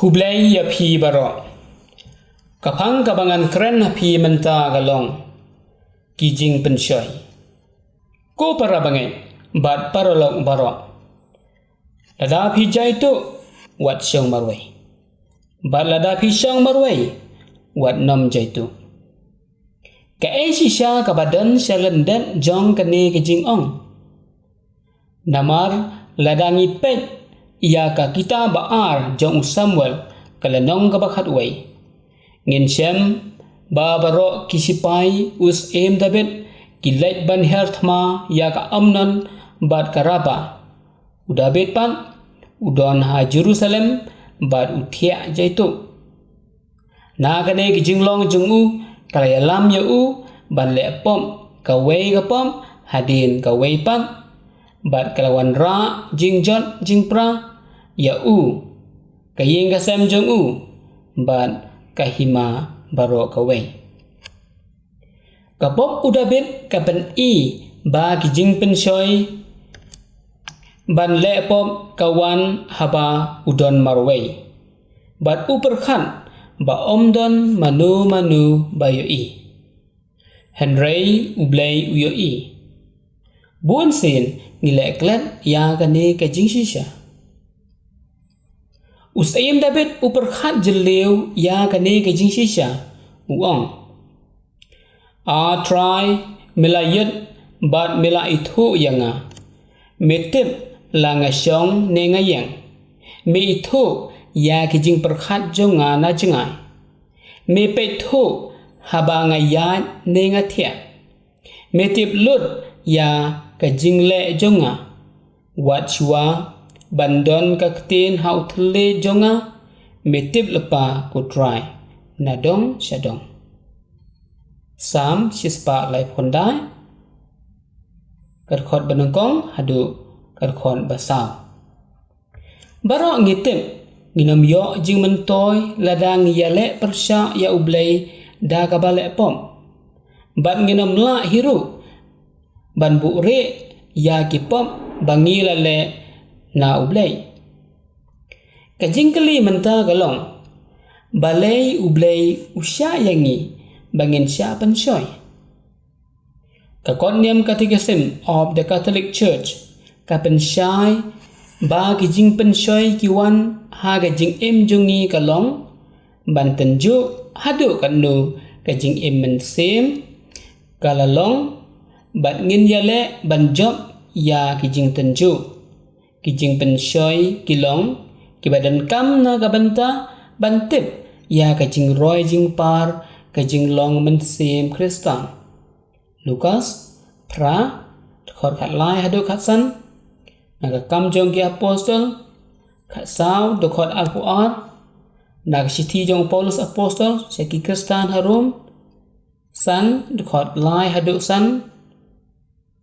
Kublai ya phi baro. Kapang kabangan keren phi menta galong. Kijing pensyoy. Ko para bangai. Bat parolong baro. Lada phi jai tu. Wat syong marway. Bat lada phi syong marway. Wat nom jai tu. Ka ai sisya kabadan syalendet jong kene kijing ong. Namar ladangi pet. Ia ka kita baar jong Samuel kalanong kabakat way. Ngin syem ba baro kisipai us em David kilait ban herthma ya ka amnon bat karaba. Udabit pan udon ha Jerusalem bat uthia jaitu. Na kane kijinglong jungu kalayalam ya u ban le pom ka way ka pom hadin ka way pan bat kalawan ra jingjot jingpra ya u kayeng kasem jong u ban kahima baro kawai kapop udabit kapen i ba kijing pensyoy ban le pom kawan haba udon marway bat uperkhan ba omdon manu bayo i Henry ublay uyo i buon sin ngileklet ya kane kajing shisha Usayim David uperkhat jelew ya kane kajing shisha uong. A try melayet bat mela itu yanga. Metip langa syong ne ngayang. Me itu ya kajing perkhat jonga na jengai. Me petu haba ngayat ne ngatia. Metip lut ya kajing le jonga. Wat shua bandon kaktin hau thele jonga metip lepa ku try nadong syadong sam sispa lai phondai karkhot banengkong hadu karkhon basau baro ngitip nginom yo jing mentoy ladang yale persya ya ublay da kabale pom bat nginom la hiru ban bu re ya kipom bangi lale na ublay. Kajing kali menta galong. Balay ublay usya yangi bangin siya pensyoy. Kakonyam Catechism of the Catholic Church kapensyay ba kijing pensyoy kiwan ha kajing em jungi kalong bantenju hadu kanu kajing em mensem kalalong bat ngin yale banjob ya kijing tenju. Kijing pensyoy kilong kibadan kam na kabanta bantip ya kajing roy jing par kajing long mensim Kristan Lukas pra khor khat lai hadu khatsan naga kam jong ki apostol khat saw do khot alquran nag sithi jong Paulus apostol seki Kristan harum san do khot lai hadu san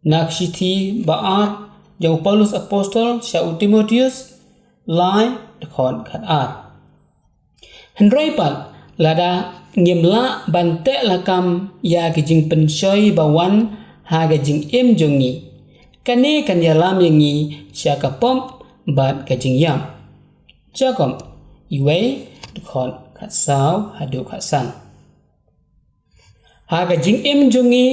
nag sithi baar jong Paulus apostol syau Timotius lai dekhon khat ar Henry pat lada ngimla bante lakam ya kijing pensyoy bawan ha kijing em jongi kane kan yalam yangi sya kapom bat kijing yam jakom iwe dekhon khat saw hadu khat san ha kijing em jongi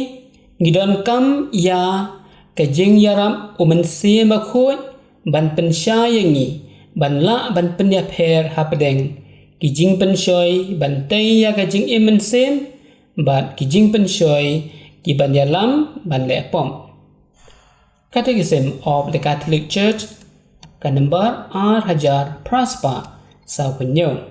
ngidon kam ya kajing yaram umensi makhut ban pensyayangi ban la ban penyapher hapedeng kijing pensyoy ban tay ya kajing imensem bat kijing pensyoy ki ban yalam ban lepom Catechism of the Catholic Church ka number R1000 praspa sa penyo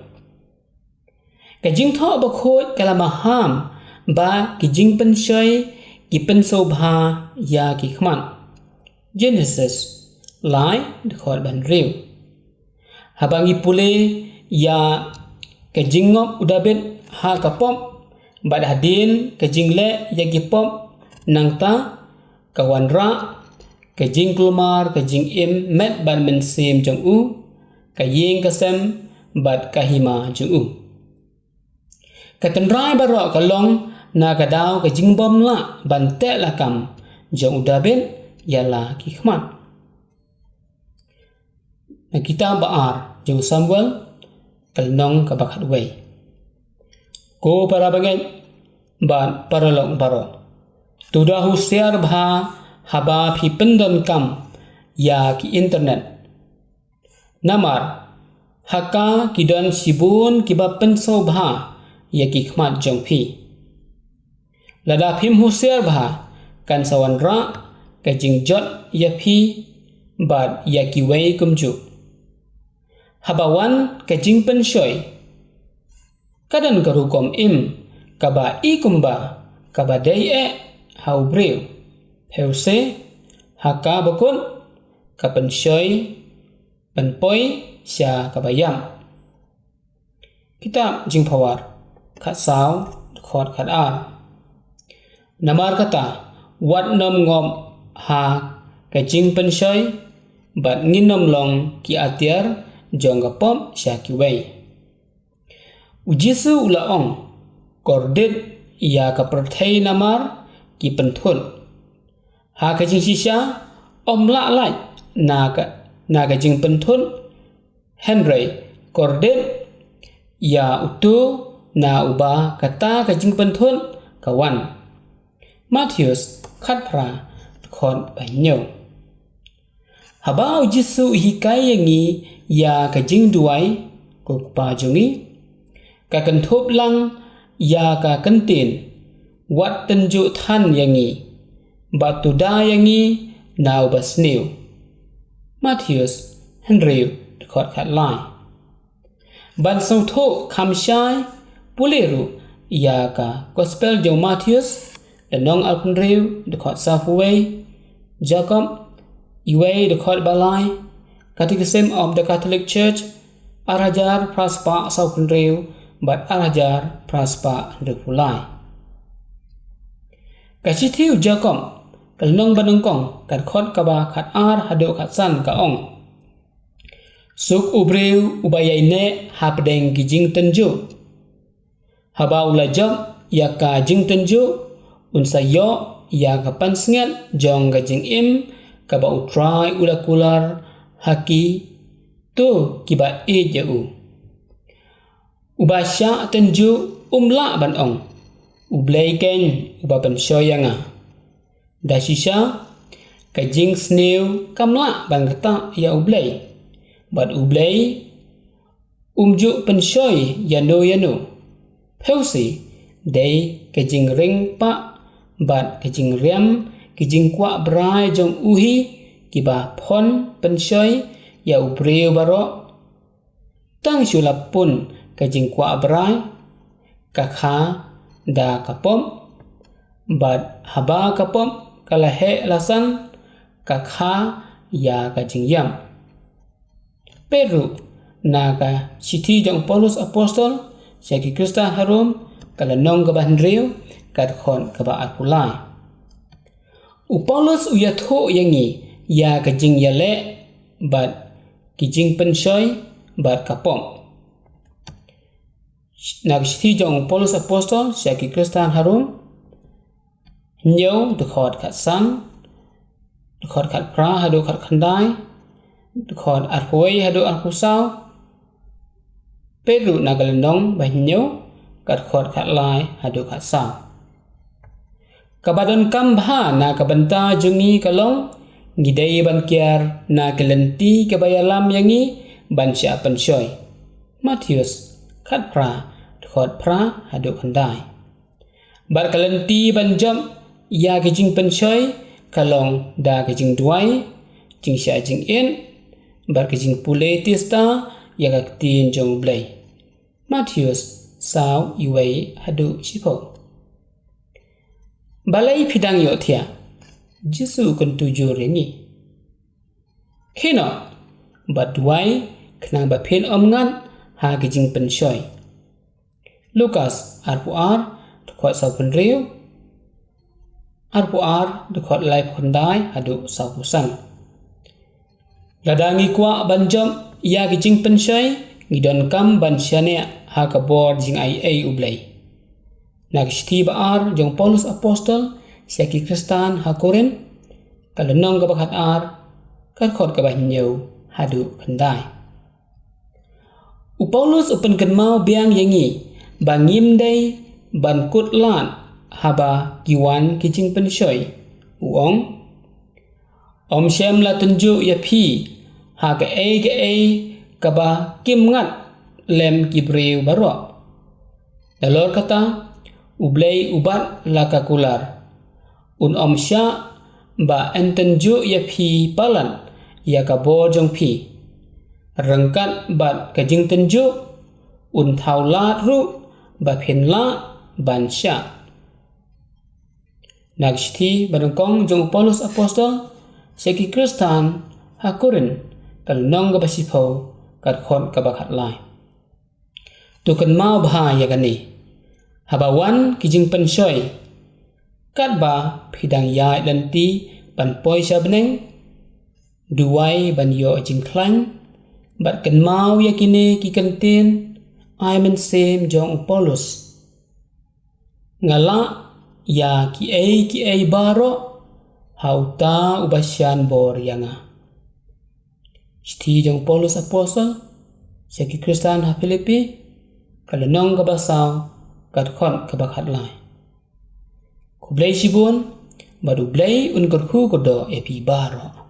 kajing tho bakhut kalamaham ba kijing pensyoy kipen sobha ya ki khman Genesis lai dekhot ban riu habangi pule ya kajingop udabet ha kapom bad hadin kajingle ya kipom nangta kawanra kajing klumar kajing im met ban mensim jong u kayeng kasem bad kahima jong u katendrai baro kalong na kadaw kajing bom la bante lakam jong udabin yala kikhmat na kita baar jong Samuel kalnong ka bakhat way. Ko para bagay ban paralong baro. Tuda husiar bha haba phi pendon kam ya ki internet. Namar haka kidon sibun kiba penso bha ya ki khmat jong phi. Lada phim husiar bha kan sawan ra ka jingjot ya phi bat ya ki way kumju. Habawan ka jingpen shoy. Kadan garukom im kaba ikumba kaba day hau breu. Heuse haka bakun kapen shoy penpoi sya kabayam. Kita jing pawar khat saw khot khat ar. Namar kata wat nom ngom ha ka jing pen shoy bat nginom long ki atiar jong ka pom sya ki way. Ujisu ula ong kordet ya ka perthai namar ki penthun. Ha ka jing sisya om la lai na ka jing penthun Henry kordet ya utu na uba kata ka jing penthun kawan. Matthews khat pra khon banyo. Haba ujisu hikai yangi ya ka jing duai ko pa jongi ka kan thop lang ya ka kantin wat tenju than yangi batu da yangi now bas new. Matthews Henry khot khat lai ban song tho kham shai puleru ya ka gospel jong Matthews the nong alpunreu the khot safuway Jacob Iway the khot balai Catechism of the Catholic Church arajar praspa saupunreu bat arajar praspa repulai. Kachitiu Jacob kalnong banongkong kat khot kaba khat ar hado khat san ka ong. Suk ubreu ubayai ne hapdeng ki jing tenju. Haba ula job ya ka jing tenju unsa yo ya ka pansnget jong ka jing im kaba utrai ula kular haki tu kiba e jau. Ubasya tenju umla ban ong. Ublay ken uba penshoyanga. Dasisha ka jing sneu kamla ban kata ya ublay. Bat ublay umju penshoy yano. Peusi day ka jing ring pa bat ka jing riam ka jing kwa brai jong uhi kiba phon penshoy ya ubreu baro tang sulap pun ka jing kwa brai ka kha da kapom bat haba kapom kala he lasan ka kha ya ka jing yam. Peru naga siti jong Paulus apostol seki Krista harum kala nong ka bahnreu kat khon ka ba apulai. Paulus uyatho yangi ya ka jing yale bat kijing penshoy bat kapom. Nagshti jong Paulus apostol seki Krista harum nyau de khot khat san de khot khat pra hado khat khandai de khot arhoi hado arkusau. Peru nagalendong ba nyau kat khot khat lai hado khat sa. Kabadan kambha na kabanta jungi kalong ngidai ban kiar na kelenti kebayalam yangi ban sya penshoy. Matthews khat pra khot pra hado khandai. Bar kelenti ban jam ya ke jing penshoy kalong da ke jing duai jing sya jing en bar ke jing pule tista ya ka tin jong blay. Matthews saw iway hado chipo. Balai pidang yo thia Jisu kan tuju reni. Kino badwai kena ba phen omngan ha ke jing penshoy. Lukas arpuar khot saupunreu arpuar khot lai khondai hadu saupusan. Ladangi kwa banjam ya ke jing penshoy ngidon kam ban syane ha ka bor jing ai ublay. Nagshti baar jong Paulus apostol seki Kristan ha Korin kalenong ka bakhat ar kat khot ka bah nyeu hadu khandai. Paulus upen kan mau biang yangi bangim day ban kut lan haba giwan kijing penshoy uong om shem la tunjuk ya phi ha ke kaba kim ngat lem kibreu baro dalor kata ublei ubat la kakular om sya ba entenju ya phi palan ya kabo jong phi rengkat bat kajing tenju thau la ru ba phen la ban sya nakshti barangkong jong Paulus apostol seki Kristan hakurin kal nong ga basipho kat khon ka bakhat lai tu kan mau bha ya gani habawan kijing penshoy kat ba phidang ya dan ti ban poi sha beneng duai ban yo jing klang bat kan mau ya kine ki kantin ai men sem jong Paulus ngala ya ki ai baro hauta ubasyan bor yanga sti jong Paulus apostol seki Kristan ha Filipi kalenong ka basaw kat khon ka bakhat lai kublai sibun badu blai un kod khu kodo epi baro